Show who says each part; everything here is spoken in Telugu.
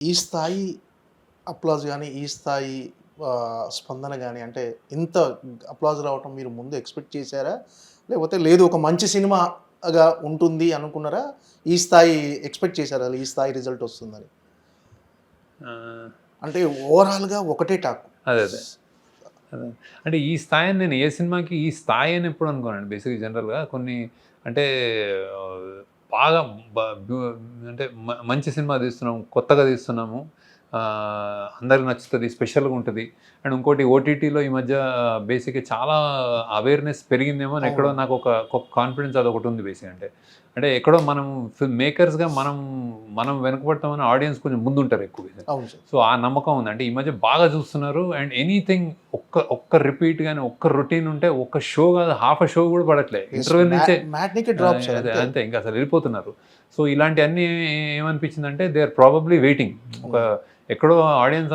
Speaker 1: ఈ స్థాయి అప్లాజ్ గాని, ఈ స్థాయి స్పందన గాని అంటే ఇంత అప్లాజ్ రావటం మీరు ముందు ఎక్స్‌పెక్ట్ చేసారా? లేకపోతే లేదు ఒక మంచి సినిమాగా ఉంటుంది అనుకున్నారా? ఈ స్థాయి ఎక్స్‌పెక్ట్ చేసారా? ఈ స్థాయి రిజల్ట్ వస్తుందని?
Speaker 2: ఆహ్,
Speaker 1: అంటే ఓవరాల్‌గా ఒకటే టాక్.
Speaker 2: అదే. అదే. అదే. అంటే ఈ స్థాయి నేను ఏ సినిమాకి ఈ స్థాయి అని ఎప్పుడు అనుకోనండి. బేసిక్‌గా జనరల్‌గా కొన్ని అంటే ఆహ్, బాగా బ బు అంటే మంచి సినిమా తీస్తున్నాము, కొత్తగా తీస్తున్నాము. అందరికి నచ్చుతది, స్పెషల్‌గా ఉంటది. అండ్ ఇంకోటి ఓటీటీలో ఈ మధ్య బేసిక్‌గా చాలా అవేర్‌నెస్ పెరిగిందేమో అని ఎక్కడో
Speaker 1: అవును.
Speaker 2: నాకు ఒక కాన్ఫిడెన్స్ అదొకటి ఉంది బేసిక్‌గా అంటే. అంటే ఎక్కడో మనం మేకర్స్‌గా మనం వెనకబడతామని ఆడియన్స్ కొంచెం ముందుంటారు ఎక్కువగా.
Speaker 1: అవును సార్.
Speaker 2: సో, ఆ నమ్మకం ఉంది. అంటే ఈ మధ్య బాగా చూస్తున్నారు. అండ్ ఎనీథింగ్ ఒక్క రిపీట్ గాని, ఒక్క రొటీన్ ఉంటే ఒక్క షో కాదు, హాఫ్ ఎ షో కూడా పడట్లే.
Speaker 1: యెస్.
Speaker 2: ఇంటర్వెల్ నుంచే
Speaker 1: మ్యాట్‌నీకే డ్రాప్ సార్
Speaker 2: అదే
Speaker 1: అంతే.
Speaker 2: అంతే ఇంక అసలు వెళ్ళిపోతున్నారు. సో, ఇలాంటియన్నీ ఏమనిపించిందంటే దే ఆర్ ప్రాబబ్లీ వెయిటింగ్. ఒక
Speaker 1: హ్మ్.
Speaker 2: ఎక్కడో ఆడియన్స్